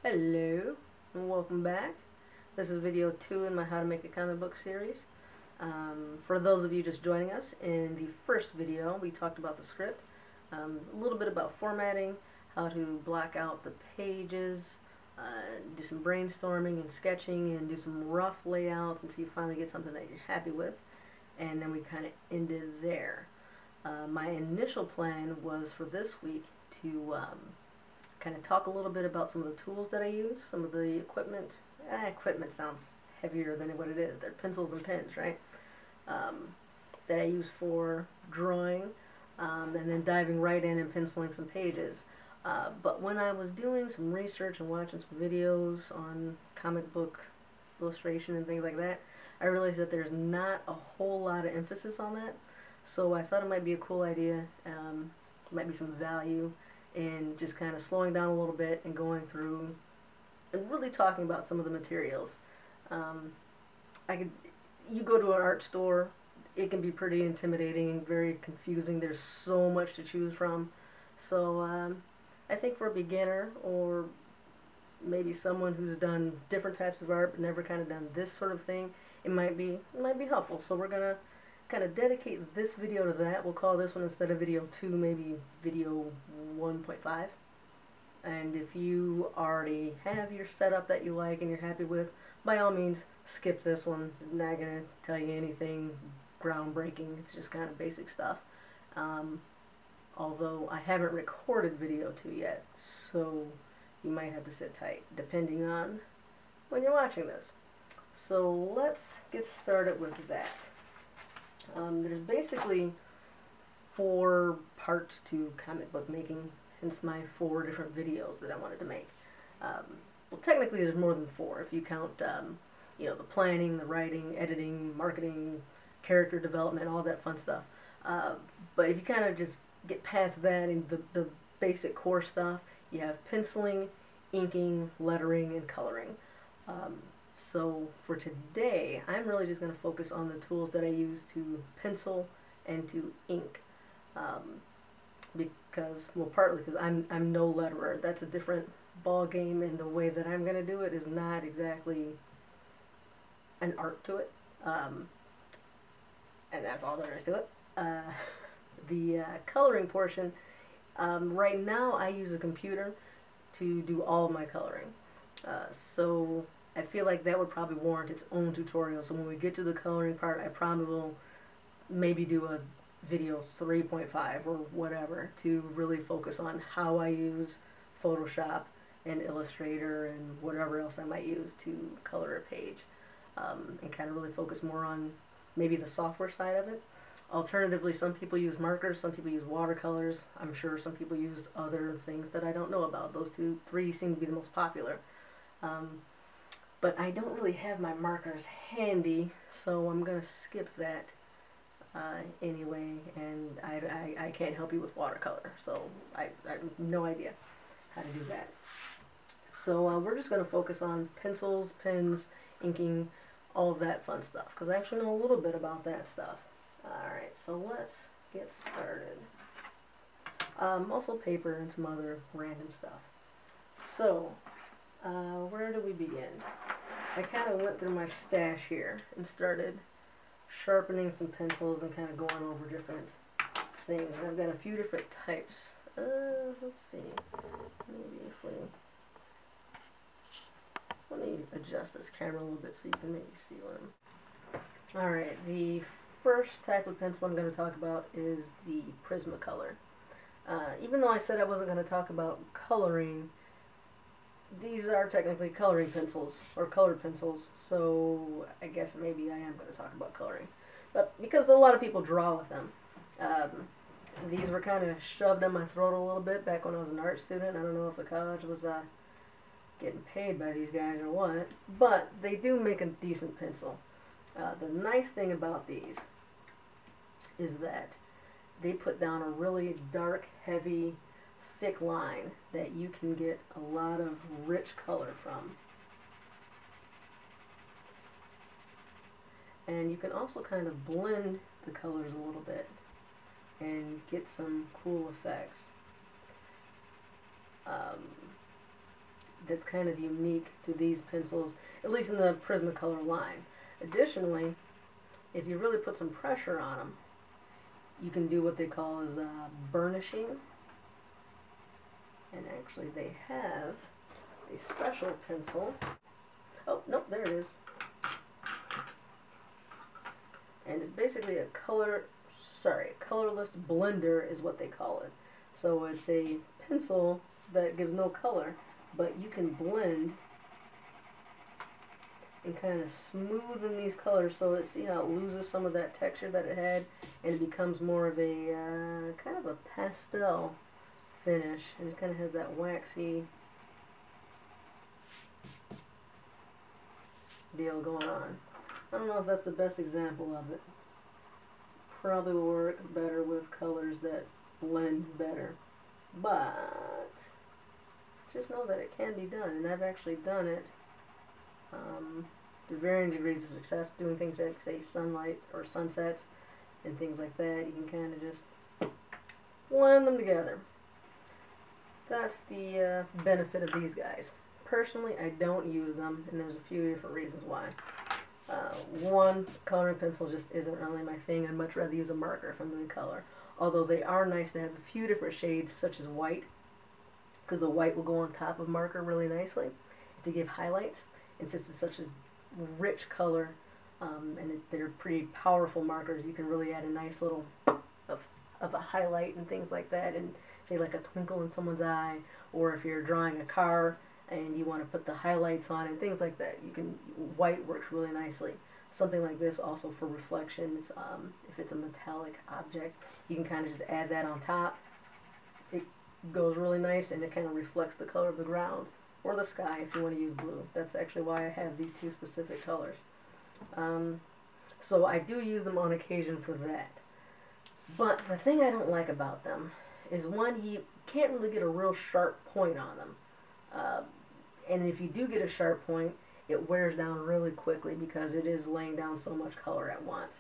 Hello, and welcome back. This is video 2 in my How to Make a Comic Book series. For those of you just joining us, in the first video we talked about the script, a little bit about formatting, how to block out the pages, do some brainstorming and sketching, and do some rough layouts until you finally get something that you're happy with, and then we kind of ended there. My initial plan was for this week to kind of talk a little bit about some of the tools that I use, some of the equipment. Equipment sounds heavier than what it is. They're pencils and pens, right? That I use for drawing, and then diving right in and penciling some pages. But when I was doing some research and watching some videos on comic book illustration and things like that, I realized that there's not a whole lot of emphasis on that. So I thought it might be a cool idea, might be some value in just kind of slowing down a little bit and going through and really talking about some of the materials. You go to an art store, it can be pretty intimidating and very confusing. There's so much to choose from. So I think for a beginner, or maybe someone who's done different types of art but never kind of done this sort of thing, it might be helpful. So we're gonna kind of dedicate this video to that. We'll call this one, instead of video 2, maybe video 1.5. And if you already have your setup that you like and you're happy with, by all means skip this one. I'm not gonna tell you anything groundbreaking. It's just kind of basic stuff. Although I haven't recorded video 2 yet, so you might have to sit tight depending on when you're watching this. So let's get started with that. There's basically 4 parts to comic book making, hence my 4 different videos that I wanted to make. Well, technically there's more than 4 if you count the planning, the writing, editing, marketing, character development, all that fun stuff. But if you kind of just get past that and the basic core stuff, you have penciling, inking, lettering, and coloring. So for today, I'm really just going to focus on the tools that I use to pencil and to ink. Partly because I'm no letterer. That's a different ball game, and the way that I'm going to do it is not exactly an art to it. And that's all there is to it. The coloring portion, right now I use a computer to do all of my coloring. So I feel like that would probably warrant its own tutorial. So when we get to the coloring part, I probably will maybe do a video 3.5 or whatever to really focus on how I use Photoshop and Illustrator and whatever else I might use to color a page, and kind of really focus more on maybe the software side of it. Alternatively, some people use markers, some people use watercolors. I'm sure some people use other things that I don't know about. Those 3 seem to be the most popular. But I don't really have my markers handy, so I'm going to skip that anyway, and I can't help you with watercolor, so I have no idea how to do that. So we're just going to focus on pencils, pens, inking, all of that fun stuff, because I actually know a little bit about that stuff. Alright, so let's get started. Also paper and some other random stuff. So, where do we begin? I kind of went through my stash here and started sharpening some pencils and kind of going over different things. And I've got a few different types. Let's see. Maybe if let me adjust this camera a little bit so you can maybe see what I'm... Alright, the first type of pencil I'm going to talk about is the Prismacolor. Even though I said I wasn't going to talk about coloring, these are technically coloring pencils, or colored pencils, so I guess maybe I am going to talk about coloring. But because a lot of people draw with them, these were kind of shoved down my throat a little bit back when I was an art student. I don't know if the college was getting paid by these guys or what, but they do make a decent pencil. The nice thing about these is that they put down a really dark, heavy, thick line that you can get a lot of rich color from. And you can also kind of blend the colors a little bit and get some cool effects. that's kind of unique to these pencils, at least in the Prismacolor line. Additionally, if you really put some pressure on them, you can do what they call as burnishing. And actually they have a special pencil. Oh, nope, there it is. And it's basically a colorless blender is what they call it. So it's a pencil that gives no color, but you can blend and kind of smoothen these colors so that, see how it loses some of that texture that it had, and it becomes more of a kind of a pastel finish, and it kind of has that waxy deal going on. I don't know if that's the best example of it. Probably will work better with colors that blend better, but just know that it can be done, and I've actually done it to varying degrees of success, doing things like, say, sunlight or sunsets and things like that. You can kind of just blend them together. That's the benefit of these guys. Personally, I don't use them, and there's a few different reasons why. One, coloring pencil just isn't really my thing. I'd much rather use a marker if I'm doing color. Although they are nice to have a few different shades, such as white, because the white will go on top of marker really nicely to give highlights. And since it's such a rich color, and they're pretty powerful markers, you can really add a nice little of a highlight and things like that, and say like a twinkle in someone's eye, or if you're drawing a car and you want to put the highlights on and things like that, you can, white works really nicely. Something like this also for reflections, if it's a metallic object, you can kind of just add that on top. It goes really nice, and it kind of reflects the color of the ground or the sky if you want to use blue. That's actually why I have these two specific colors. So I do use them on occasion for that. But the thing I don't like about them is, one, you can't really get a real sharp point on them. And if you do get a sharp point, it wears down really quickly because it is laying down so much color at once.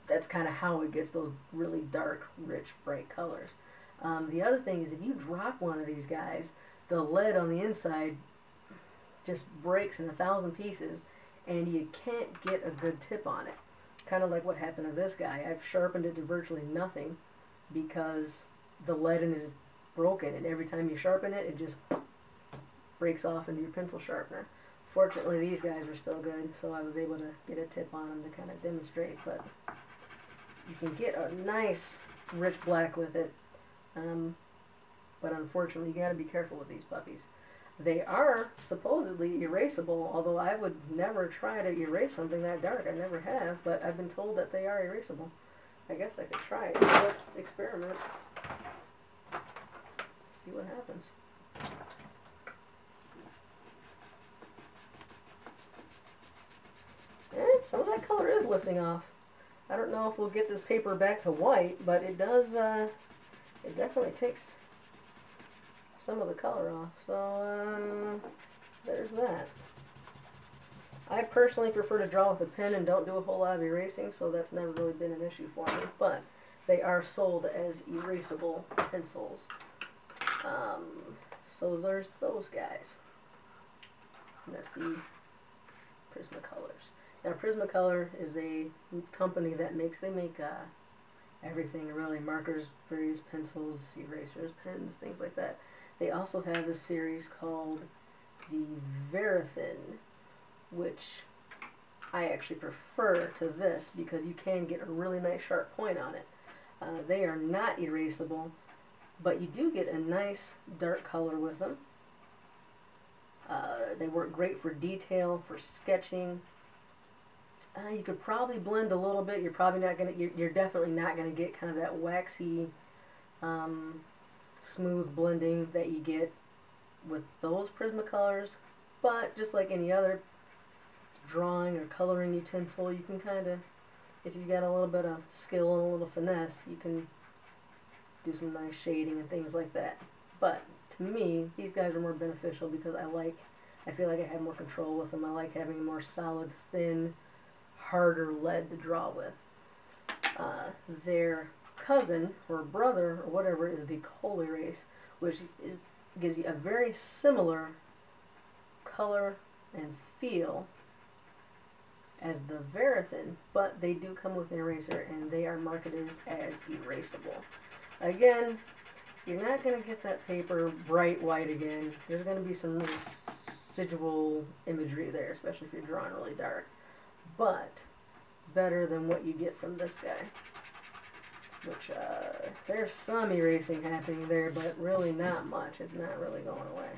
That's kind of how it gets those really dark, rich, bright colors. The other thing is, if you drop one of these guys, the lead on the inside just breaks in 1,000 pieces, and you can't get a good tip on it. Kind of like what happened to this guy. I've sharpened it to virtually nothing because the lead in it is broken, and every time you sharpen it, it just breaks off into your pencil sharpener. Fortunately, these guys are still good, so I was able to get a tip on them to kind of demonstrate, but you can get a nice rich black with it, but unfortunately you got to be careful with these puppies. They are supposedly erasable, although I would never try to erase something that dark. I never have, but I've been told that they are erasable. I guess I could try it. So let's experiment. See what happens. Some of that color is lifting off. I don't know if we'll get this paper back to white, but it does, it definitely takes some of the color off. So, there's that. I personally prefer to draw with a pen and don't do a whole lot of erasing, so that's never really been an issue for me. But they are sold as erasable pencils. So there's those guys. And that's the Prismacolors. Now, Prismacolor is a company that they make everything really, markers, various pencils, erasers, pens, things like that. They also have a series called the Verithin, which I actually prefer to this because you can get a really nice sharp point on it. They are not erasable, but you do get a nice dark color with them. They work great for detail, for sketching. You could probably blend a little bit. You're probably not gonna. You're definitely not gonna get kind of that waxy, smooth blending that you get with those Prismacolors. But just like any other drawing or coloring utensil, you can kind of, if you've got a little bit of skill and a little finesse, you can do some nice shading and things like that. But to me, these guys are more beneficial because I feel like I have more control with them. I like having a more solid, thin, harder lead to draw with. Their cousin or brother or whatever is the Colerase, which gives you a very similar color and feel as the Verithin, but they do come with an eraser, and they are marketed as erasable. Again, you're not going to get that paper bright white again. There's going to be some residual imagery there, especially if you're drawing really dark. But better than what you get from this guy. Which, there's some erasing happening there, but really not much. It's not really going away.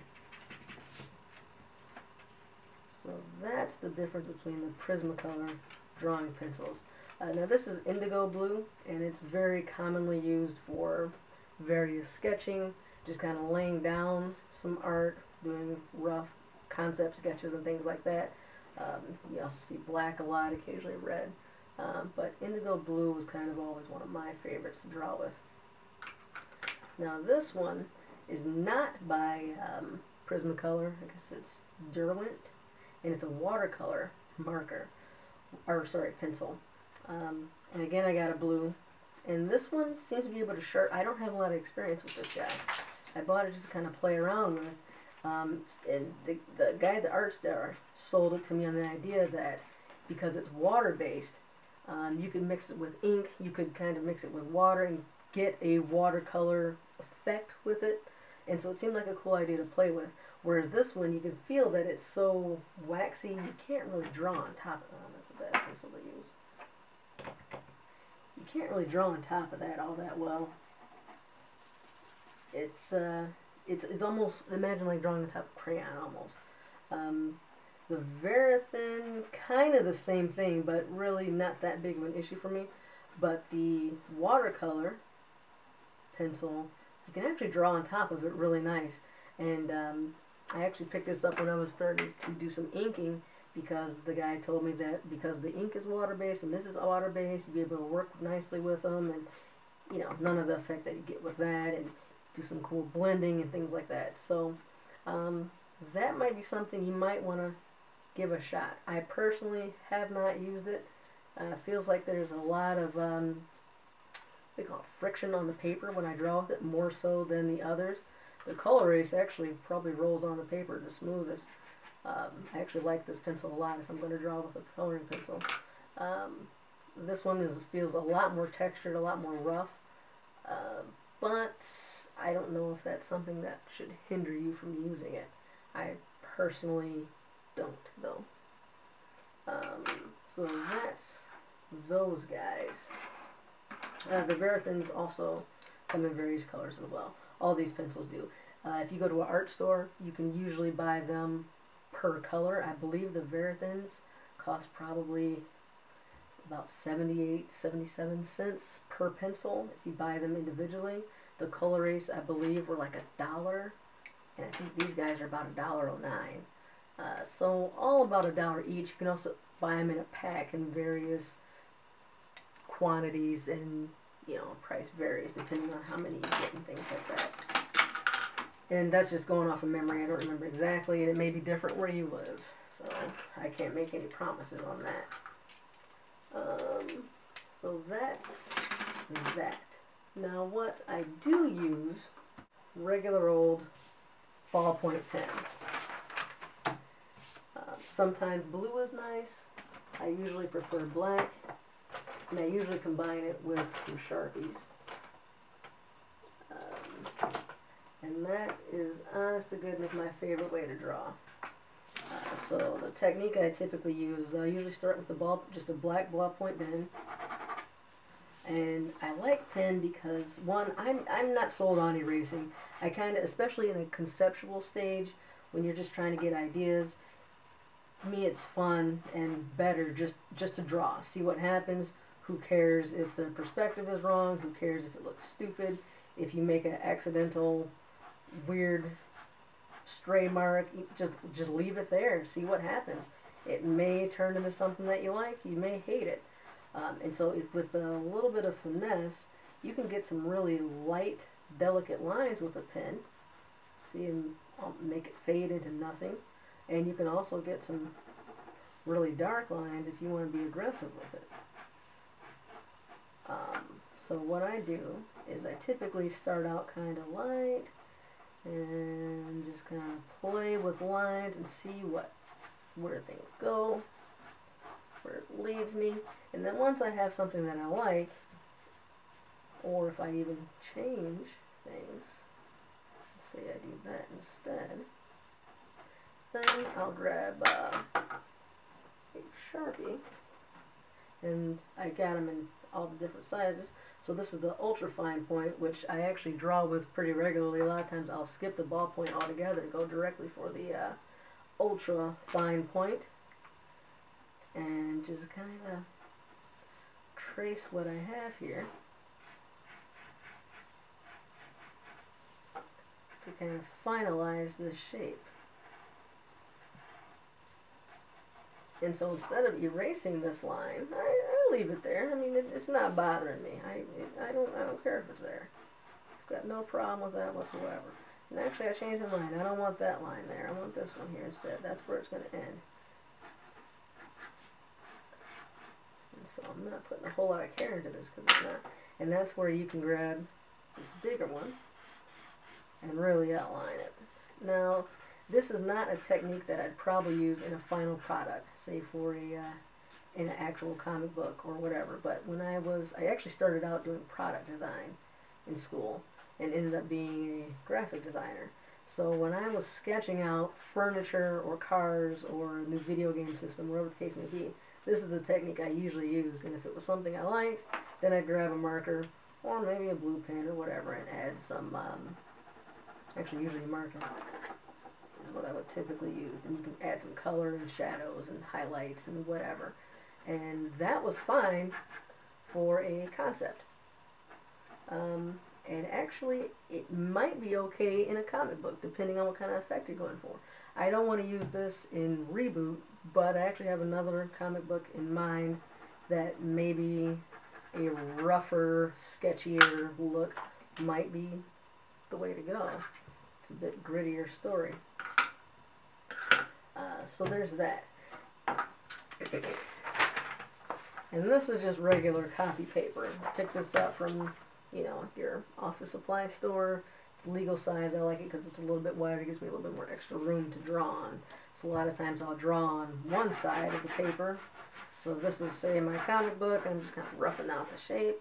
So that's the difference between the Prismacolor drawing pencils. Now this is indigo blue, and it's very commonly used for various sketching, just kind of laying down some art, doing rough concept sketches and things like that. You also see black a lot, occasionally red. But indigo blue was kind of always one of my favorites to draw with. Now this one is not by Prismacolor. I guess it's Derwent, and it's a watercolor marker, or sorry, pencil. And again, I got a blue, and this one seems to be able to sharp. I don't have a lot of experience with this guy. I bought it just to kind of play around with. And the guy, the art star, sold it to me on the idea that because it's water-based, you could mix it with ink, you could kind of mix it with water and get a watercolor effect with it. And so it seemed like a cool idea to play with. Whereas this one, you can feel that it's so waxy, you can't really draw on top of it. Oh, that's a bad pencil to use. You can't really draw on top of that all that well. It's almost, imagine like drawing on top of crayon almost. The Verithin, kind of the same thing, but really not that big of an issue for me. But the watercolor pencil, you can actually draw on top of it really nice. And I actually picked this up when I was starting to do some inking, because the guy told me that because the ink is water-based and this is water-based, you'll be able to work nicely with them, and you know, none of the effect that you get with that, and do some cool blending and things like that. So that might be something you might want to give a shot. I personally have not used it. Feels like there's a lot of they call it friction on the paper when I draw with it, more so than the others. The Col-Erase actually probably rolls on the paper the smoothest. I actually like this pencil a lot if I'm going to draw with a coloring pencil. This one feels a lot more textured, a lot more rough, but I don't know if that's something that should hinder you from using it. I personally don't, though. So that's those guys. The Verithins also come in various colors as well. All these pencils do. If you go to an art store, you can usually buy them per color. I believe the Verithins cost probably about 78, 77 cents per pencil if you buy them individually. The Col-Erase, I believe, were like $1, and I think these guys are about $1.09. So all about $1 each. You can also buy them in a pack in various quantities, and you know, price varies depending on how many you get and things like that. And that's just going off of memory. I don't remember exactly, and it may be different where you live, so I can't make any promises on that. So that's that. Now what I do use, regular old ballpoint pen. Sometimes blue is nice. I usually prefer black, and I usually combine it with some Sharpies. And that is, honest to goodness, my favorite way to draw. So the technique I typically use is I usually start with just a black ballpoint pen. And I like pen because, one, I'm not sold on erasing. I kind of, especially in a conceptual stage, when you're just trying to get ideas, to me it's fun and better just to draw. See what happens. Who cares if the perspective is wrong? Who cares if it looks stupid? If you make an accidental, weird, stray mark, just leave it there. See what happens. It may turn into something that you like. You may hate it. And so if with a little bit of finesse, you can get some really light, delicate lines with a pen. See, and I'll make it fade into nothing. And you can also get some really dark lines if you want to be aggressive with it. So what I do is I typically start out kind of light, and just kind of play with lines and see where things go, where it leads me. And then once I have something that I like, or if I even change things, let's say I do that instead, then I'll grab a Sharpie, and I got them in all the different sizes. So this is the ultra fine point, which I actually draw with pretty regularly. A lot of times I'll skip the ballpoint altogether and go directly for the ultra fine point, and just kind of trace what I have here to kind of finalize this shape. And so instead of erasing this line, I leave it there. I mean, it's not bothering me. I don't care if it's there. I've got no problem with that whatsoever. And actually, I changed my mind. I don't want that line there. I want this one here instead. That's where it's going to end. And so I'm not putting a whole lot of care into this because it's not. And that's where you can grab this bigger one and really outline it. Now, this is not a technique that I'd probably use in a final product, say for in an actual comic book or whatever. But when I actually started out doing product design in school and ended up being a graphic designer. So when I was sketching out furniture or cars or a new video game system, whatever the case may be, this is the technique I usually used. And if it was something I liked, then I'd grab a marker or maybe a blue pen or whatever and add some, actually usually a marker is what I would typically use. And you can add some color and shadows and highlights and whatever. And that was fine for a concept. And actually, it might be okay in a comic book, depending on what kind of effect you're going for. I don't want to use this in Reboot, but I actually have another comic book in mind that maybe a rougher, sketchier look might be the way to go. It's a bit grittier story. So there's that. And this is just regular copy paper. Pick this up from, you know, your office supply store. It's legal size. I like it because it's a little bit wider. It gives me a little bit more extra room to draw on. So a lot of times I'll draw on one side of the paper. So if this is, say, my comic book, I'm just kind of roughing out the shape,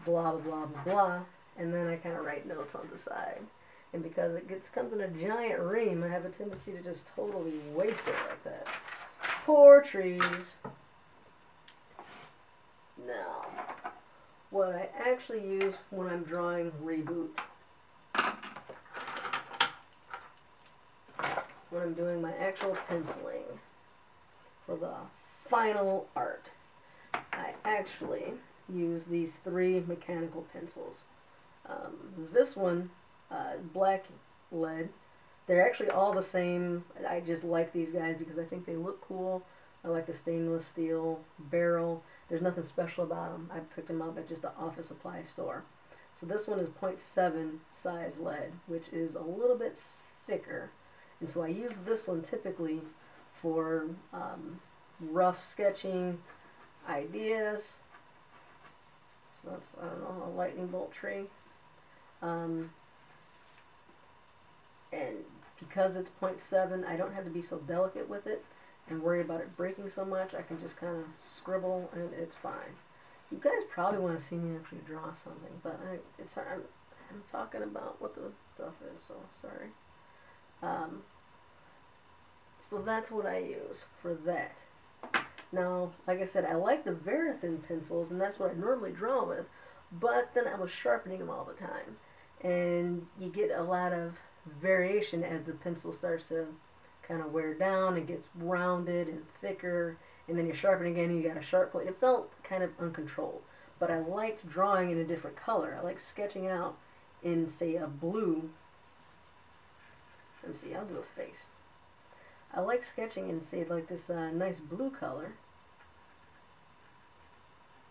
blah, blah, blah, blah, blah. And then I kind of write notes on the side. And because it comes in a giant ream, I have a tendency to just totally waste it like that. Poor trees. Now, what I actually use when I'm drawing Reboot, when I'm doing my actual penciling for the final art, I actually use these 3 mechanical pencils. This one, black lead, they're actually all the same. I just like these guys because I think they look cool. I like the stainless steel barrel. There's nothing special about them. I picked them up at just the office supply store. So this one is 0.7 size lead, which is a little bit thicker. And so I use this one typically for rough sketching ideas. So that's, I don't know, a lightning bolt tree. And because it's 0.7, I don't have to be so delicate with it and worry about it breaking so much. I can just kind of scribble and it's fine. You guys probably want to see me actually draw something, but I'm talking about what the stuff is, so sorry. So that's what I use for that. Now, like I said, I like the Verithin pencils, and that's what I normally draw with, but then I was sharpening them all the time. And you get a lot of variation as the pencil starts to kind of wear down and gets rounded and thicker, and then you're sharpening again and you got a sharp point. It felt kind of uncontrolled, but I liked drawing in a different color. I like sketching out in, say, a blue. Let me see, I'll do a face. I like sketching in, say, like this nice blue color,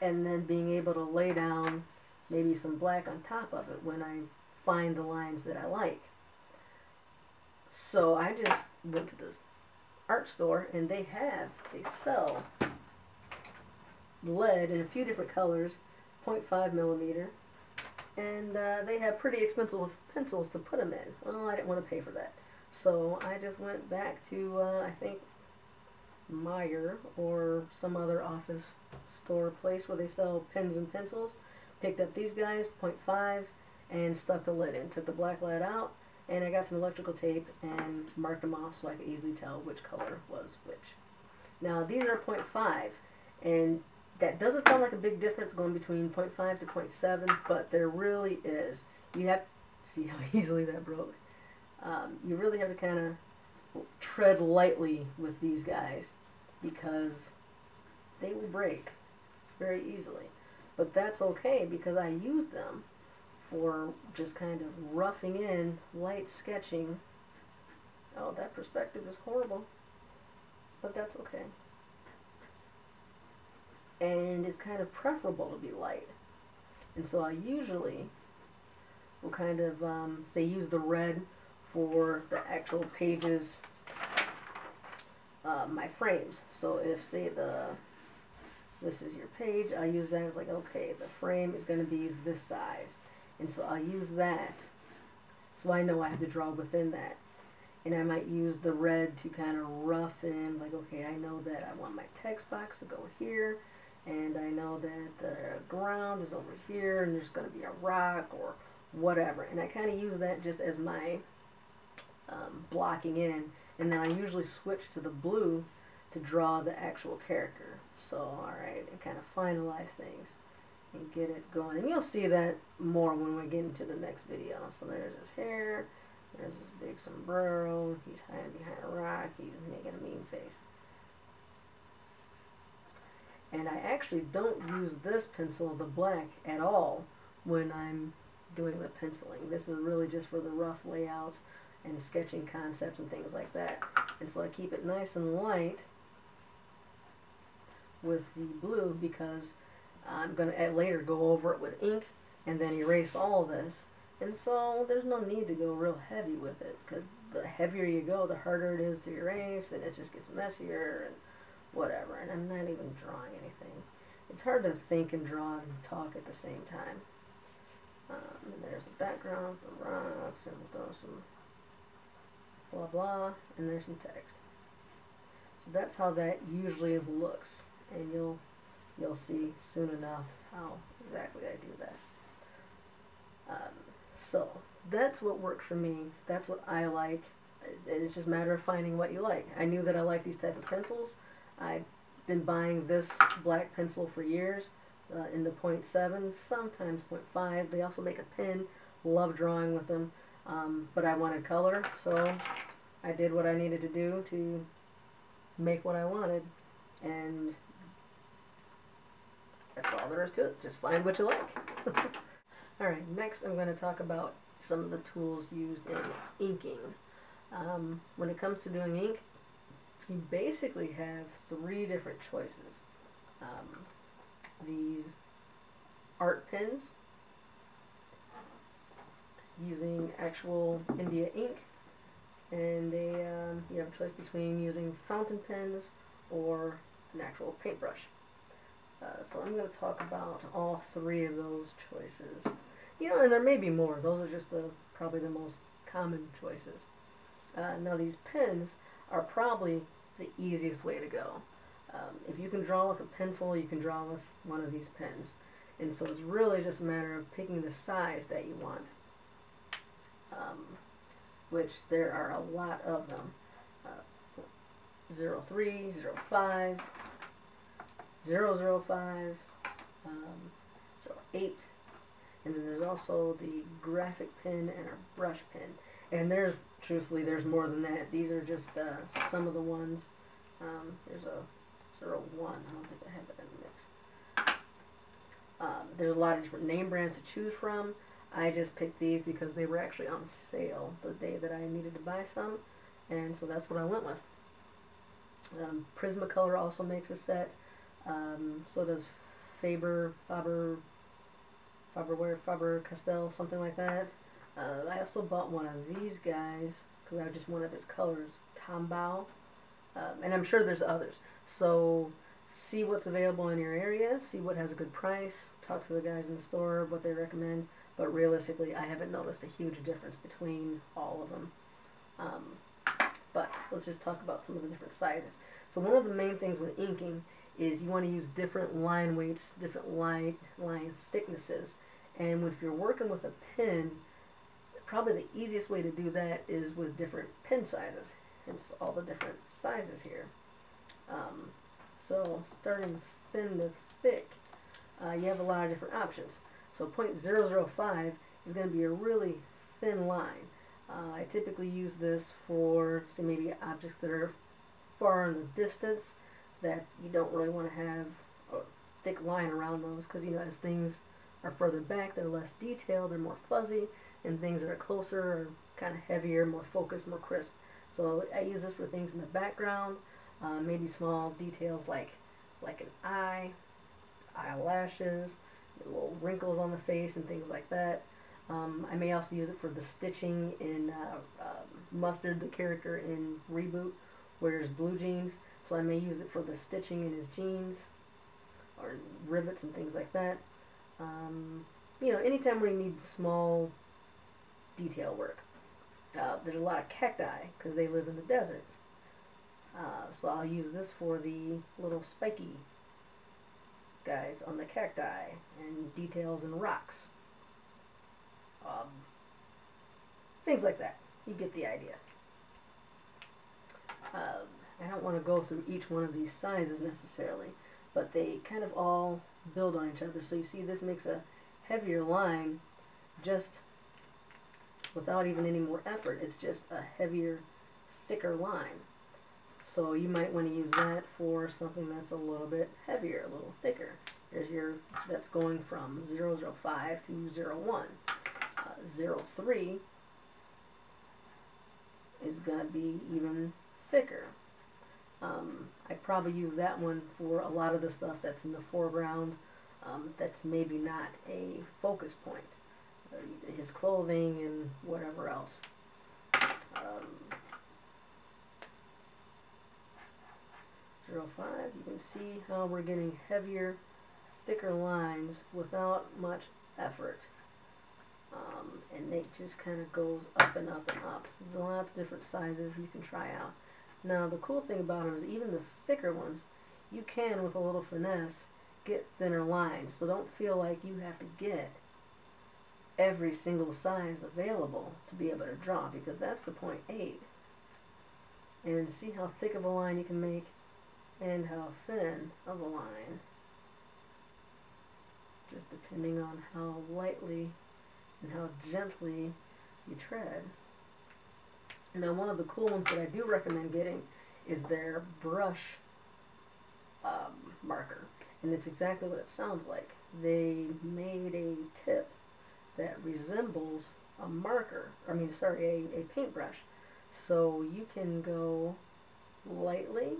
and then being able to lay down maybe some black on top of it when I find the lines that I like. So I just went to this art store, and they sell lead in a few different colors, 0.5 millimeter, and they have pretty expensive pencils to put them in. Well, I didn't want to pay for that, so I just went back to I think Meyer or some other office store place where they sell pens and pencils. Picked up these guys, 0.5, and stuck the lid in. Took the black lead out, and I got some electrical tape and marked them off so I could easily tell which color was which. Now these are 0.5, and that doesn't sound like a big difference going between 0.5 to 0.7, but there really is. You have to see how easily that broke. You really have to kind of tread lightly with these guys because they will break very easily. But that's okay because I use them for just kind of roughing in, light sketching. Oh, that perspective is horrible, but that's okay. And it's kind of preferable to be light. And so I usually will kind of, say, use the red for the actual pages, my frames. So if, say, this is your page, I use that as like, okay, the frame is going to be this size. And so I'll use that. So I know I have to draw within that. And I might use the red to kind of rough in, like, okay, I know that I want my text box to go here. And I know that the ground is over here and there's going to be a rock or whatever. And I kind of use that just as my blocking in. And then I usually switch to the blue to draw the actual character. So, alright, and kind of finalize things and get it going. And you'll see that more when we get into the next video. So there's his hair, there's this big sombrero, he's hiding behind a rock, he's making a mean face. And I actually don't use this pencil, the black, at all when I'm doing the penciling. This is really just for the rough layouts and sketching concepts and things like that. And so I keep it nice and light with the blue because I'm going to later go over it with ink and then erase all this. And so there's no need to go real heavy with it because the heavier you go, the harder it is to erase and it just gets messier and whatever. And I'm not even drawing anything. It's hard to think and draw and talk at the same time. And there's the background, the rocks, and we'll throw some blah blah, and there's some text. So that's how that usually looks, and you'll see soon enough how exactly I do that. So that's what works for me. That's what I like. It's just a matter of finding what you like. I knew that I like these type of pencils. I've been buying this black pencil for years in the 0.7, sometimes 0.5. They also make a pen. Love drawing with them. But I wanted color, so I did what I needed to do to make what I wanted. And that's all there is to it. Just find what you like. Alright, next I'm going to talk about some of the tools used in inking. When it comes to doing ink, you basically have three different choices. These art pens, using actual India ink, and you have a choice between using fountain pens or an actual paintbrush. So I'm going to talk about all three of those choices. You know, and there may be more. Those are just probably the most common choices. Now these pens are probably the easiest way to go. If you can draw with a pencil, you can draw with one of these pens. And so it's really just a matter of picking the size that you want. Which there are a lot of them. 03, 05, 005, 08, and then there's also the graphic pen and a brush pen. And there's, truthfully, there's more than that. These are just some of the ones. There's a 01, I don't think I have it in the mix. There's a lot of different name brands to choose from. I just picked these because they were actually on sale the day that I needed to buy some, and so that's what I went with. Prismacolor also makes a set. So does Faber-Castell, something like that. I also bought one of these guys because I just wanted this colors, Tombow, and I'm sure there's others. So see what's available in your area, see what has a good price, talk to the guys in the store, what they recommend. but realistically I haven't noticed a huge difference between all of them. But let's just talk about some of the different sizes. So one of the main things with inking is you want to use different line weights, different line thicknesses, and if you're working with a pen, probably the easiest way to do that is with different pen sizes, hence all the different sizes here. So starting thin to thick, you have a lot of different options. So .005 is going to be a really thin line. I typically use this for, say, maybe objects that are far in the distance that you don't really want to have a thick line around those, because, you know, as things are further back, they're less detailed, they're more fuzzy, and things that are closer are kind of heavier, more focused, more crisp. So I use this for things in the background, maybe small details like an eye, eyelashes, little wrinkles on the face, and things like that. I may also use it for the stitching in Mustard, the character in Reboot, wears blue jeans, so I may use it for the stitching in his jeans, or rivets and things like that. You know, anytime where you need small detail work. There's a lot of cacti because they live in the desert. So I'll use this for the little spiky guys on the cacti and details in rocks. Things like that. You get the idea. I don't want to go through each one of these sizes necessarily, but they kind of all build on each other. So you see this makes a heavier line just without even any more effort. It's just a heavier, thicker line. So you might want to use that for something that's a little bit heavier, a little thicker. There's your, that's going from 005 to 01. 03 is going to be even thicker. I probably use that one for a lot of the stuff that's in the foreground, that's maybe not a focus point. His clothing and whatever else. 05, you can see how we're getting heavier, thicker lines without much effort. And it just kind of goes up and up and up. There's lots of different sizes you can try out. Now the cool thing about them is even the thicker ones, you can, with a little finesse, get thinner lines. So don't feel like you have to get every single size available to be able to draw, because that's the .8. And see how thick of a line you can make and how thin of a line, just depending on how lightly and how gently you tread. Now one of the cool ones that I do recommend getting is their brush marker, and it's exactly what it sounds like. They made a tip that resembles a marker, a paintbrush. So you can go lightly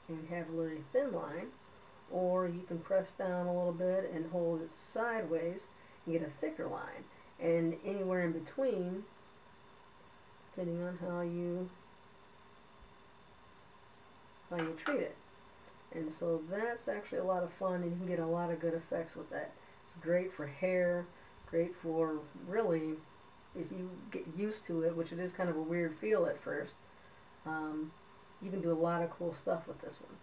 and have a really thin line, or you can press down a little bit and hold it sideways and get a thicker line, and anywhere in between, depending on how you treat it. And so that's actually a lot of fun, and you can get a lot of good effects with that. It's great for hair, great for, really, if you get used to it, which it is kind of a weird feel at first, you can do a lot of cool stuff with this one.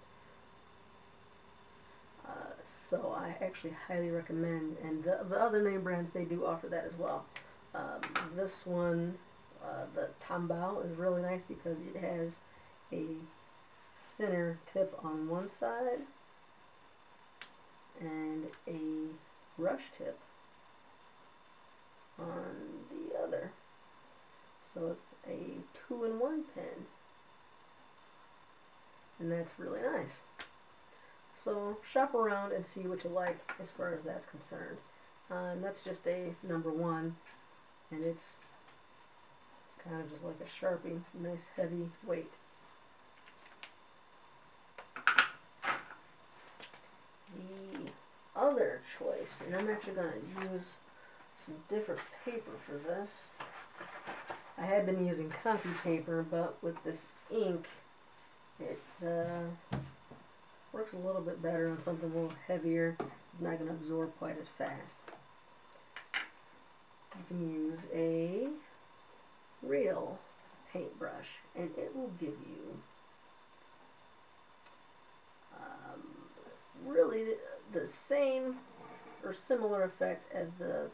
So I actually highly recommend, and the other name brands, they do offer that as well. This one, the Tombow, is really nice because it has a thinner tip on one side and a brush tip on the other. So it's a 2-in-1 pen, and that's really nice. So shop around and see what you like as far as that's concerned. And that's just a #1, and it's kind of just like a Sharpie, nice heavy weight. The other choice, and I'm actually going to use some different paper for this. I had been using copy paper, but with this ink, it works a little bit better on something a little heavier. It's not going to absorb quite as fast. you can use a real paintbrush, and it will give you really the same or similar effect as the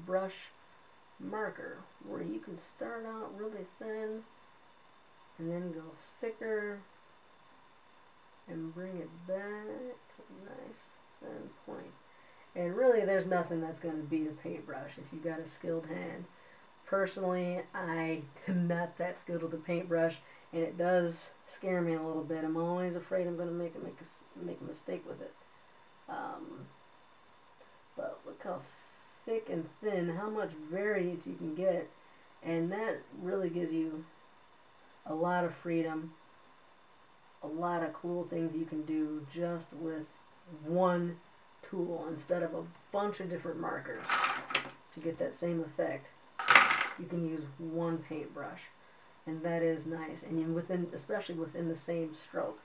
brush marker, where you can start out really thin and then go thicker and bring it back to a nice thin point. And really there's nothing that's going to beat a paintbrush if you've got a skilled hand. Personally, I am not that skilled with a paintbrush, and it does scare me a little bit. I'm always afraid I'm going to make a mistake with it. But look how thick and thin, how much variance you can get, and that really gives you a lot of freedom, a lot of cool things you can do just with one tool instead of a bunch of different markers to get that same effect. You can use one paintbrush, and that is nice, and especially within the same stroke.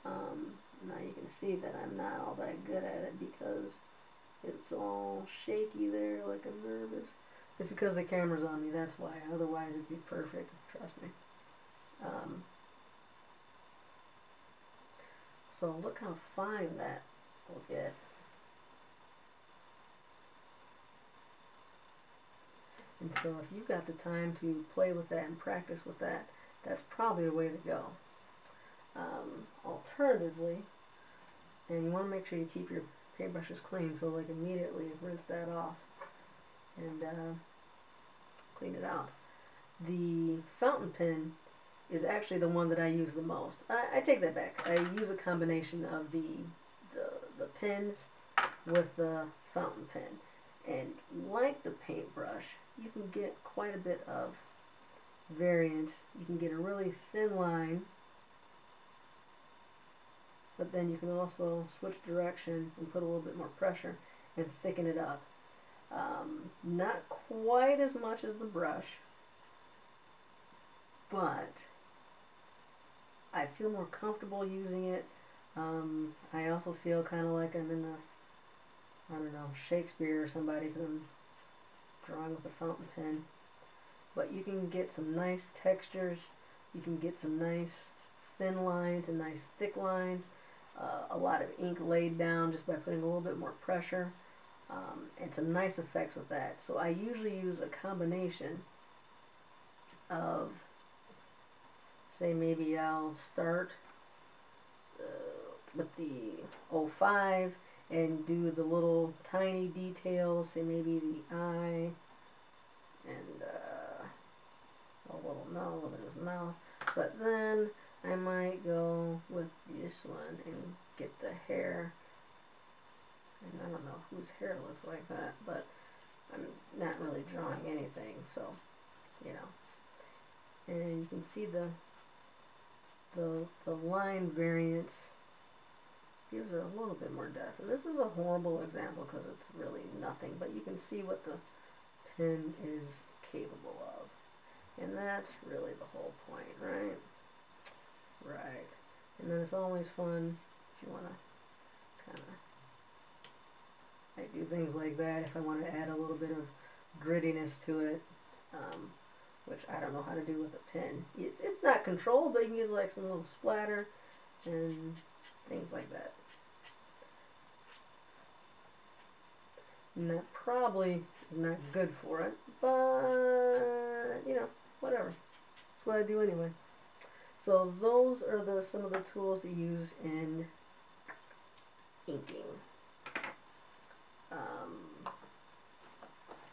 Now you can see that I'm not all that good at it because it's all shaky there, like I'm nervous. It's because the camera's on me, that's why. Otherwise it'd be perfect, trust me. So look how fine that will get. And so if you've got the time to play with that and practice with that, that's probably the way to go. Alternatively, and you want to make sure you keep your paintbrushes clean, so like immediately rinse that off and clean it out. The fountain pen is actually the one that I use the most. I take that back. I use a combination of the pens with the fountain pen. And like the paintbrush, you can get quite a bit of variance. You can get a really thin line, but then you can also switch direction and put a little bit more pressure and thicken it up. Not quite as much as the brush, but I feel more comfortable using it. I also feel kind of like I'm in I don't know, Shakespeare or somebody, because I'm drawing with a fountain pen. But you can get some nice textures, you can get some nice thin lines and nice thick lines, a lot of ink laid down just by putting a little bit more pressure, and some nice effects with that. So I usually use a combination of, say maybe I'll start with the 05 and do the little tiny details, say maybe the eye and a little nose in his mouth. But then I might go with this one and get the hair. And I don't know whose hair looks like that, but I'm not really drawing anything, so, you know. And you can see the line variance gives it a little bit more depth. And this is a horrible example because it's really nothing, but you can see what the pen is capable of. And that's really the whole point, right? Right. And then it's always fun if you want to kind of do things like that, if I want to add a little bit of grittiness to it, which I don't know how to do with a pen. It's not controlled, but you can get like some little splatter and things like that. And that probably is not good for it, but you know, whatever. That's what I do anyway. So those are some of the tools to use in inking.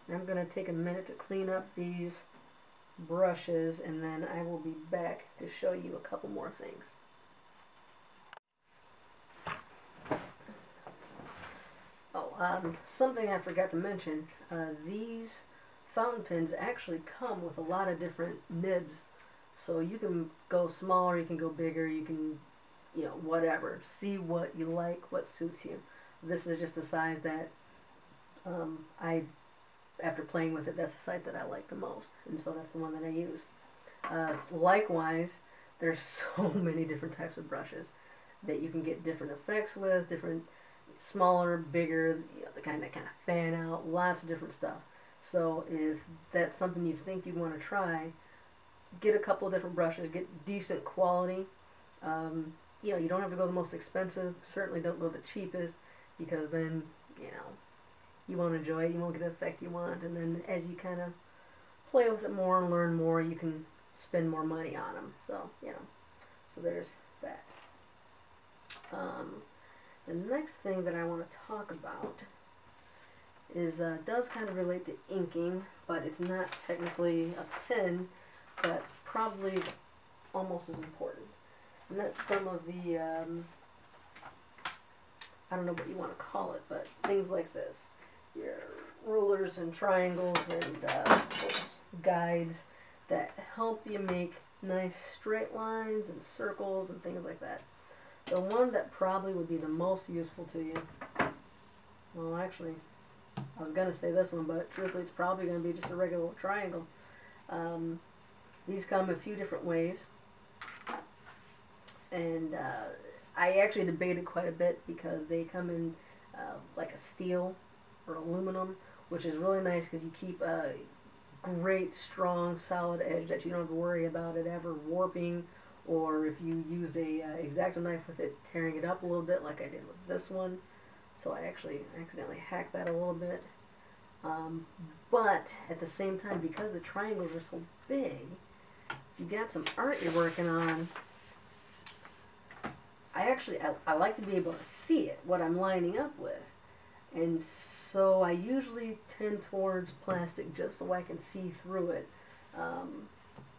I'm going to take a minute to clean up these brushes, and then I will be back to show you a couple more things. Something I forgot to mention, these fountain pens actually come with a lot of different nibs, so you can go smaller, you can go bigger, you can, you know, whatever, see what you like, what suits you. This is just the size that after playing with it, that's the size that I like the most, and so that's the one that I use. Likewise, there's so many different types of brushes that you can get different effects with, different smaller, bigger, you know, the kind that kind of fan out, lots of different stuff. So if that's something you think you want to try, get a couple of different brushes, get decent quality. You know, you don't have to go the most expensive. Certainly don't go the cheapest, because then, you know, you won't enjoy it. You won't get the effect you want. And then as you kind of play with it more and learn more, you can spend more money on them. So, you know, so there's that. The next thing that I want to talk about is does kind of relate to inking, but it's not technically a pen, but probably almost as important. And that's some of the, I don't know what you want to call it, but things like this. Your rulers and triangles and guides that help you make nice straight lines and circles and things like that. The one that probably would be the most useful to you, well actually, I was going to say this one, but truthfully it's probably going to be just a regular triangle. These come a few different ways, and I actually debated quite a bit because they come in like a steel or aluminum, which is really nice because you keep a great strong solid edge that you don't have to worry about it ever warping, or if you use a X-Acto knife with it, tearing it up a little bit like I did with this one. So I actually accidentally hacked that a little bit. But at the same time, because the triangles are so big, if you got some art you're working on, I like to be able to see it, what I'm lining up with. And so I usually tend towards plastic just so I can see through it.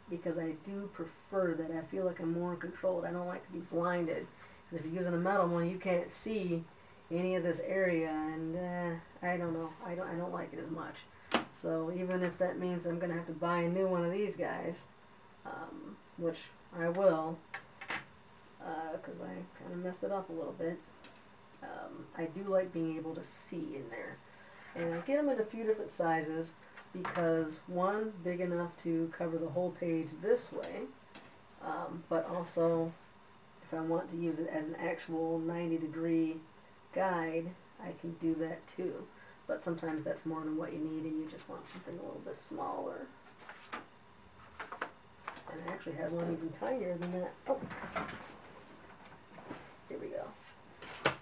Because I do prefer that. I feel like I'm more controlled. I don't like to be blinded. Because if you're using a metal one, you can't see any of this area, and I don't know. I don't like it as much. So even if that means I'm going to have to buy a new one of these guys, which I will, because I kind of messed it up a little bit, I do like being able to see in there. And I get them in a few different sizes, because one, big enough to cover the whole page this way, but also if I want to use it as an actual 90-degree guide, I can do that too. But sometimes that's more than what you need and you just want something a little bit smaller. And I actually had one even tinier than that. Oh, here we go.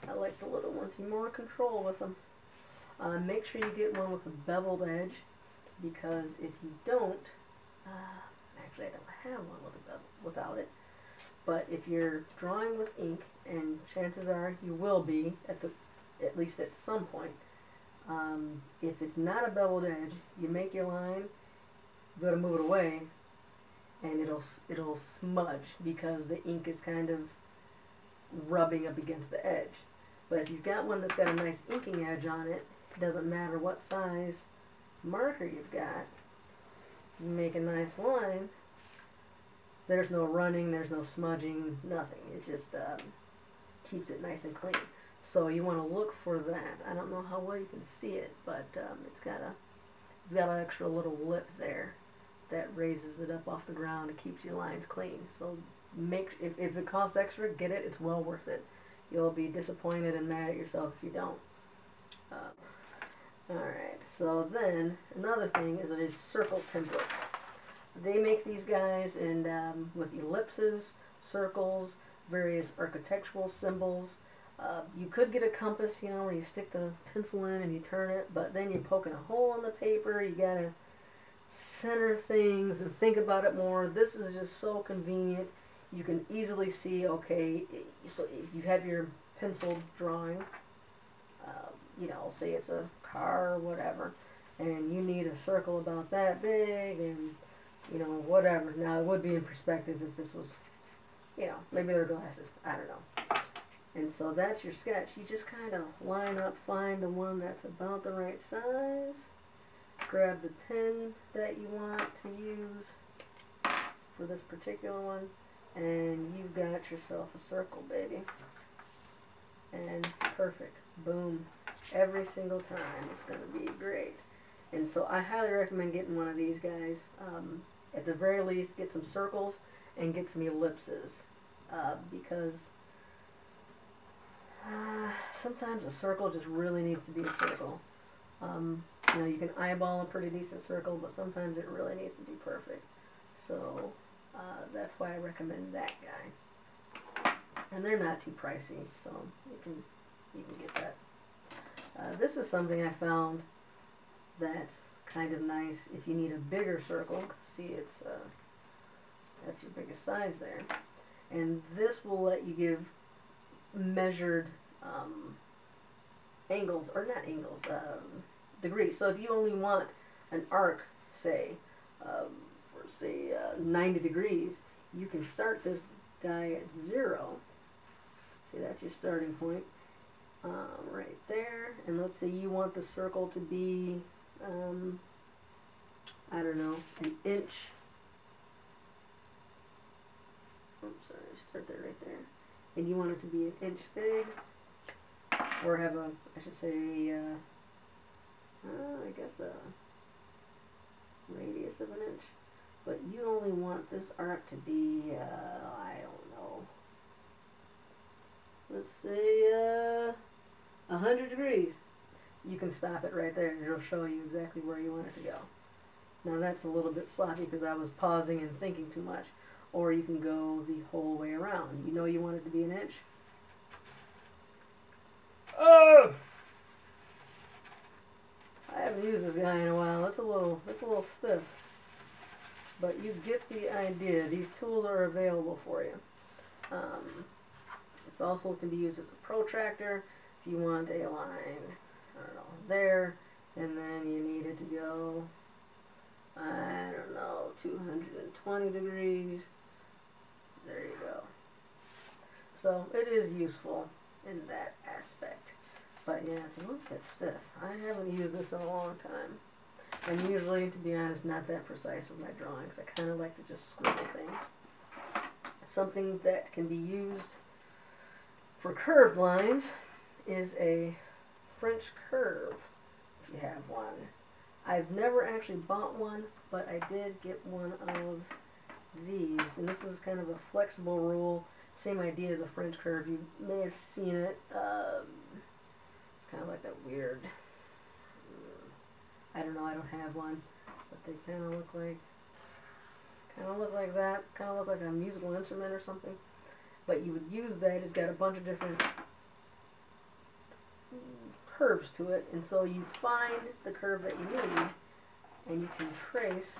I like the little ones. You're more in control with them. Make sure you get one with a beveled edge, because if you don't, actually I don't have one with a bevel, without it, but if you're drawing with ink, and chances are you will be at least at some point, if it's not a beveled edge, you make your line, you gotta move it away, and it'll smudge because the ink is kind of rubbing up against the edge. But if you've got one that's got a nice inking edge on it, it doesn't matter what size marker you've got, you make a nice line, there's no running, there's no smudging, nothing. It just keeps it nice and clean. So you want to look for that. I don't know how well you can see it, but it's got an extra little lip there that raises it up off the ground and keeps your lines clean. So if it costs extra, get it. It's well worth it. You'll be disappointed and mad at yourself if you don't. Alright, so then another thing is circle templates. They make these guys and with ellipses, circles, various architectural symbols. You could get a compass, you know, where you stick the pencil in and you turn it, but then you're poking a hole in the paper. You gotta center things and think about it more. This is just so convenient. You can easily see, okay, so if you have your pencil drawing, you know, say it's a car or whatever, and you need a circle about that big, and you know, whatever. Now it would be in perspective if this was, you know, maybe they're glasses, I don't know. And so that's your sketch. You just kind of line up, find the one that's about the right size, grab the pen that you want to use for this particular one, and you've got yourself a circle, baby. And perfect. Boom. Every single time. It's going to be great. And so I highly recommend getting one of these guys. At the very least, get some circles and get some ellipses. Because sometimes a circle just really needs to be a circle. You know, you can eyeball a pretty decent circle, but sometimes it really needs to be perfect. So that's why I recommend that guy. And they're not too pricey, so you can get that. This is something I found that's kind of nice if you need a bigger circle. See, it's that's your biggest size there, and this will let you give measured angles, or not angles, degrees. So if you only want an arc, say, for say 90 degrees, you can start this guy at 0. See, that's your starting point. Right there, and let's say you want the circle to be, I don't know, an inch. Oops, sorry, start there right there. And you want it to be an inch big, or have a, I should say, I guess a radius of an inch. But you only want this arc to be, I don't know, let's say 100 degrees. You can stop it right there and it'll show you exactly where you want it to go. Now that's a little bit sloppy because I was pausing and thinking too much. Or you can go the whole way around. You know you want it to be an inch. Oh! I haven't used this guy in a while. It's a little stiff. But you get the idea. These tools are available for you. It's also can be used as a protractor. If you want a line, I don't know, there, and then you need it to go, I don't know, 220 degrees. There you go. So it is useful in that aspect. But yeah, it's a little bit stiff. I haven't used this in a long time. I'm usually, to be honest, not that precise with my drawings. I kind of like to just scribble things. Something that can be used for curved lines is a French curve, if you have one. I've never actually bought one, but I did get one of these, and this is kind of a flexible rule. Same idea as a French curve. You may have seen it. It's kind of like that weird, I don't know, I don't have one, but they kind of look like that. Kind of look like a musical instrument or something. But you would use that. It's got a bunch of different curves to it, and so you find the curve that you need, and you can trace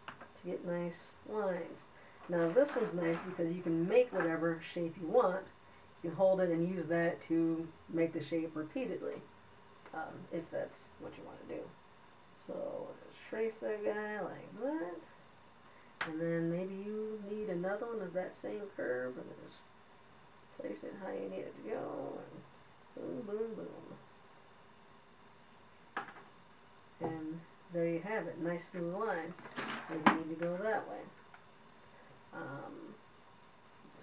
to get nice lines. Now this one's nice because you can make whatever shape you want. You can hold it and use that to make the shape repeatedly, if that's what you want to do. So just trace that guy like that, and then maybe you need another one of that same curve, and just place it how you need it to go, and boom, boom, boom. And there you have it, nice smooth line. Maybe you need to go that way.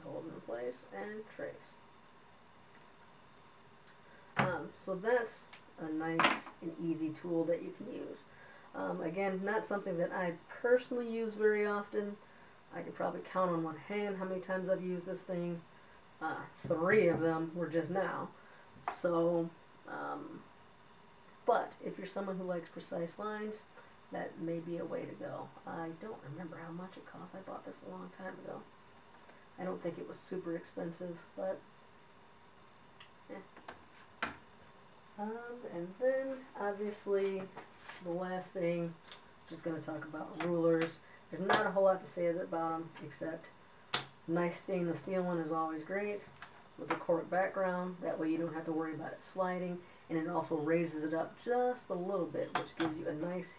Hold it in place and trace. So that's a nice and easy tool that you can use. Again, not something that I personally use very often. I could probably count on one hand how many times I've used this thing. 3 of them were just now. So, but if you're someone who likes precise lines, that may be a way to go. I don't remember how much it cost. I bought this a long time ago. I don't think it was super expensive, but yeah. And then obviously the last thing, just going to talk about rulers. There's not a whole lot to say about them, except nice stainless steel one is always great with a cork background. That way you don't have to worry about it sliding, and it also raises it up just a little bit, which gives you a nice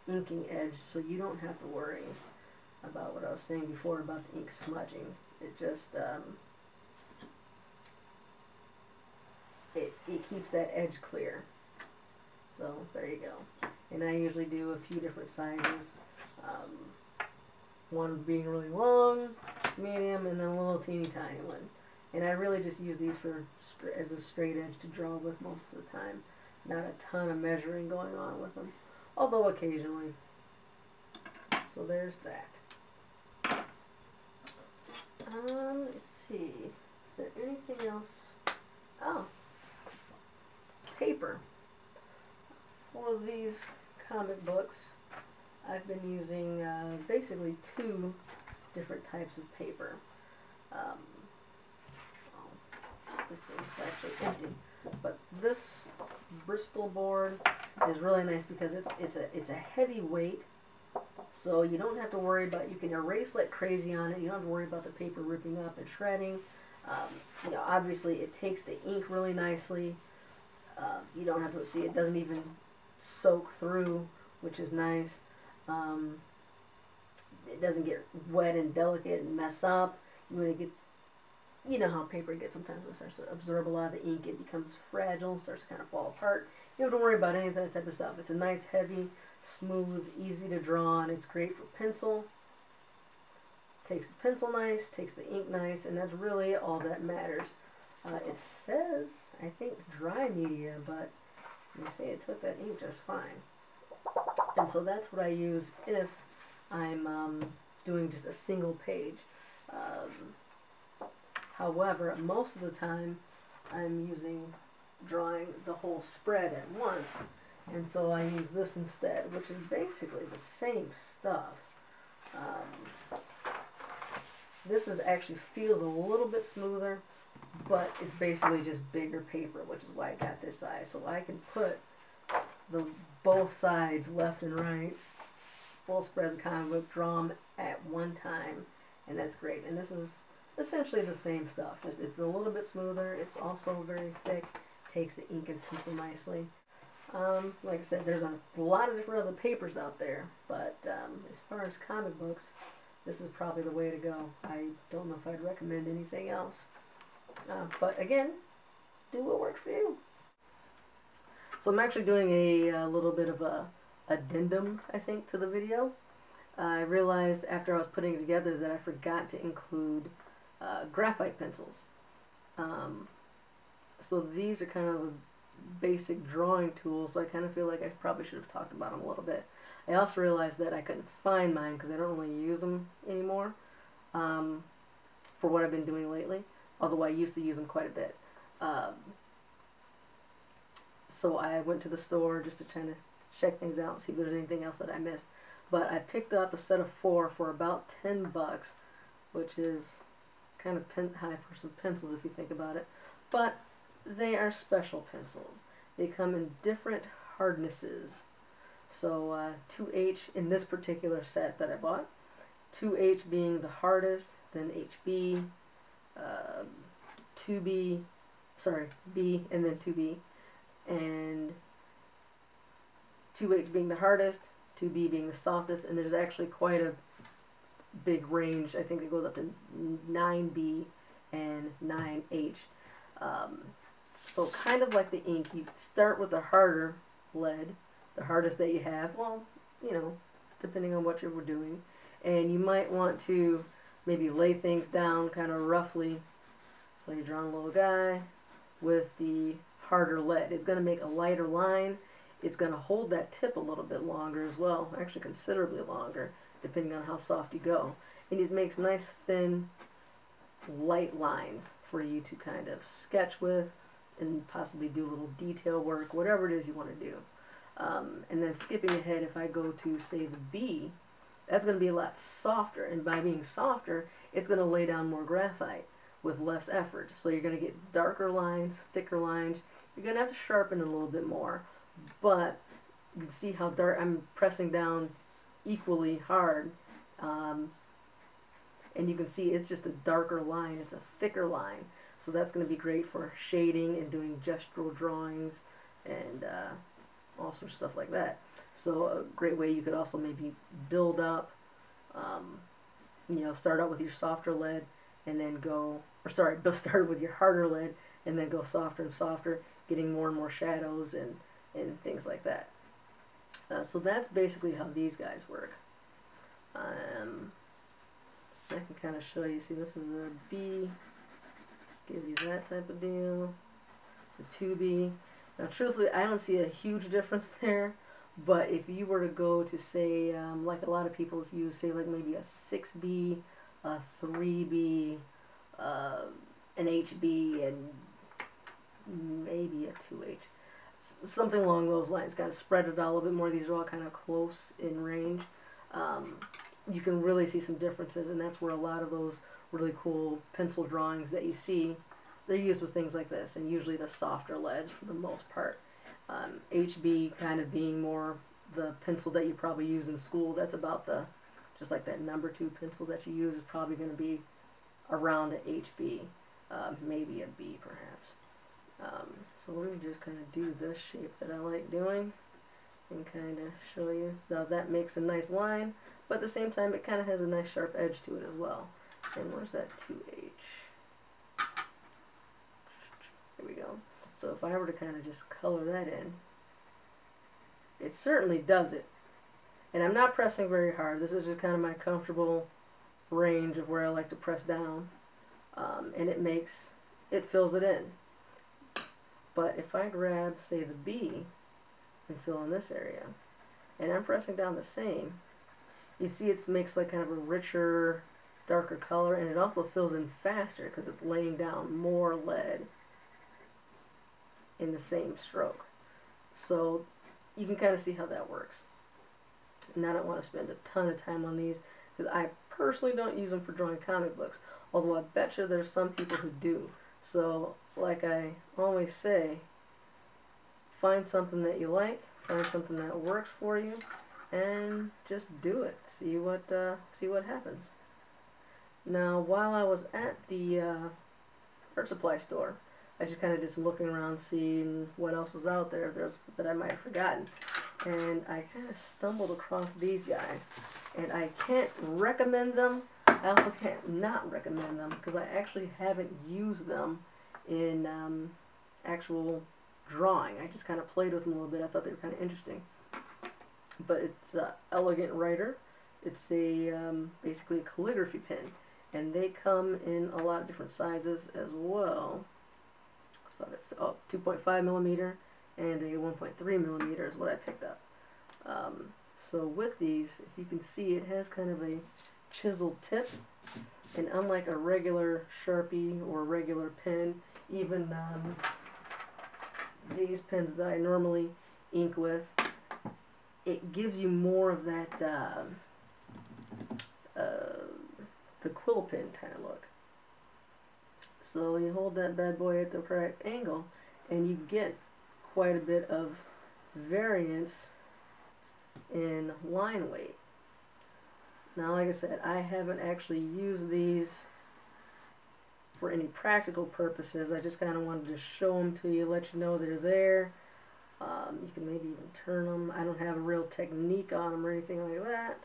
inking edge, so you don't have to worry about what I was saying before about the ink smudging. It just it keeps that edge clear. So there you go. And I usually do a few different sizes. One being really long, medium, and then a little teeny tiny one. And I really just use these for as a straight edge to draw with most of the time. Not a ton of measuring going on with them, although occasionally. So there's that. Let's see. Is there anything else? Oh, paper. for these comic books, I've been using basically two different types of paper. Oh, this is actually empty, but this Bristol board is really nice because it's a heavy weight, so you don't have to worry about, you can erase like crazy on it. You don't have to worry about the paper ripping up and shredding. You know, obviously it takes the ink really nicely. You don't have to see, it doesn't even soak through, which is nice. It doesn't get wet and delicate and mess up. You know how paper gets sometimes when it starts to absorb a lot of the ink, it becomes fragile, starts to kind of fall apart. You don't have to worry about any of that type of stuff. It's a nice, heavy, smooth, easy to draw on. It's great for pencil. Takes the pencil nice, takes the ink nice, and that's really all that matters. It says, I think, dry media, but you see it took that ink just fine. And so that's what I use if I'm doing just a single page. However, most of the time I'm drawing the whole spread at once, and so I use this instead, which is basically the same stuff. This actually feels a little bit smoother, but it's basically just bigger paper, which is why I got this size. So I can put both sides, left and right, full spread of the comic book, draw them at one time, and that's great. And this is essentially the same stuff, just it's a little bit smoother. It's also very thick, takes the ink and pencil nicely. Like I said, there's a lot of different other papers out there, but as far as comic books, this is probably the way to go. I don't know if I'd recommend anything else. But again, do what works for you. So I'm actually doing a little bit of a addendum, I think, to the video. I realized after I was putting it together that I forgot to include graphite pencils. So these are kind of basic drawing tools, so I kind of feel like I probably should have talked about them a little bit. I also realized that I couldn't find mine because I don't really use them anymore for what I've been doing lately, although I used to use them quite a bit. So I went to the store just to kind of check things out and see if there's anything else that I missed. But I picked up a set of 4 for about $10, which is kind of high for some pencils if you think about it. But they are special pencils. They come in different hardnesses. So 2H in this particular set that I bought, 2H being the hardest, then HB, 2B, sorry, B and then 2B, and 2H being the hardest, 2B being the softest, and there's actually quite a big range. I think it goes up to 9B and 9H. So kind of like the ink, you start with the harder lead, the hardest that you have, well, you know, depending on what you're doing, and you might want to maybe lay things down kind of roughly. So you're drawing a little guy with the harder lead. It's going to make a lighter line. It's going to hold that tip a little bit longer as well, actually considerably longer, depending on how soft you go. And it makes nice, thin, light lines for you to kind of sketch with and possibly do a little detail work, whatever it is you want to do. And then skipping ahead, if I go to, say, the B, that's going to be a lot softer. And by being softer, it's going to lay down more graphite with less effort. So you're going to get darker lines, thicker lines. You're going to have to sharpen it a little bit more. But you can see how dark I'm pressing down equally hard. And you can see it's just a darker line. It's a thicker line. So that's going to be great for shading and doing gestural drawings and all sorts of stuff like that. So a great way you could also maybe build up, you know, start out with your softer lead and then go, or sorry, start with your harder lead and then go softer and softer, getting more and more shadows and things like that. So that's basically how these guys work. I can kind of show you. See, this is the B, gives you that type of deal. The 2B. Now, truthfully, I don't see a huge difference there. But if you were to go to, say, like a lot of people use, say, like maybe a 6B, a 3B, an HB, and maybe a 2H. something along those lines. Got to spread it out a little bit more. These are all kind of close in range. You can really see some differences, and that's where a lot of those really cool pencil drawings that you see, they're used with things like this, and usually the softer leads for the most part. HB kind of being more the pencil that you probably use in school. That's about the, just like that number 2 pencil that you use is probably going to be around a HB, maybe a B perhaps. So let me just kind of do this shape that I like doing and kind of show you. So that makes a nice line, but at the same time it kind of has a nice sharp edge to it as well. And where's that 2H? Here we go. So if I were to kind of just color that in, it certainly does it. And I'm not pressing very hard. This is just kind of my comfortable range of where I like to press down. And it fills it in. But if I grab, say, the B and fill in this area, and I'm pressing down the same, you see it makes like kind of a richer, darker color, and it also fills in faster because it's laying down more lead in the same stroke. So you can kind of see how that works. And I don't want to spend a ton of time on these because I personally don't use them for drawing comic books, although I bet you there's some people who do. So like I always say, find something that you like, find something that works for you, and just do it. See what happens. Now, while I was at the art supply store, I just kind of did some looking around, seeing what else was out there that I might have forgotten. And I kind of stumbled across these guys. And I can't recommend them. I also can't not recommend them because I actually haven't used them in actual drawing. I just kind of played with them a little bit. I thought they were kind of interesting. But it's Elegant Writer. It's a basically a calligraphy pen. And they come in a lot of different sizes as well. I thought it's 2.5 millimeter and a 1.3 millimeter is what I picked up. So with these, if you can see, it has kind of a chiseled tip, and unlike a regular Sharpie or a regular pen, even these pens that I normally ink with, it gives you more of that the quill pen kind of look. So you hold that bad boy at the correct angle and you get quite a bit of variance in line weight. Now, like I said, I haven't actually used these for any practical purposes. I just kind of wanted to show them to you, let you know they're there. You can maybe even turn them. I don't have a real technique on them or anything like that.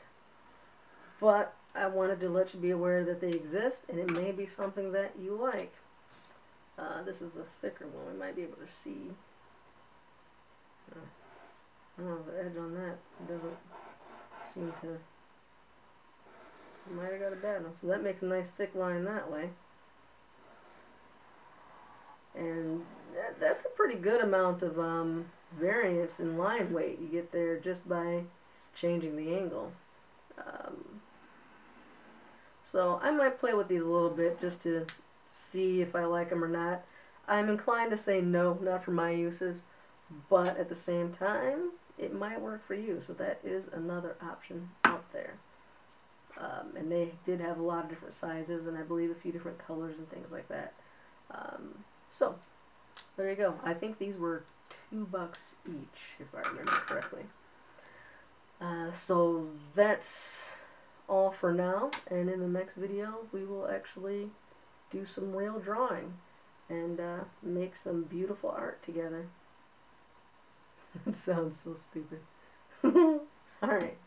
But I wanted to let you be aware that they exist, and it may be something that you like. This is the thicker one. We might be able to see. Oh, the edge on that doesn't seem to... Might have got a bad one. So that makes a nice thick line that way. And that's a pretty good amount of variance in line weight you get there just by changing the angle. So I might play with these a little bit just to see if I like them or not. I'm inclined to say no, not for my uses, but at the same time, it might work for you. So that is another option out there. And they did have a lot of different sizes, and I believe a few different colors and things like that. So there you go. I think these were $2 each, if I remember correctly. So that's all for now, and in the next video we will actually do some real drawing and make some beautiful art together. It sounds so stupid. Alright.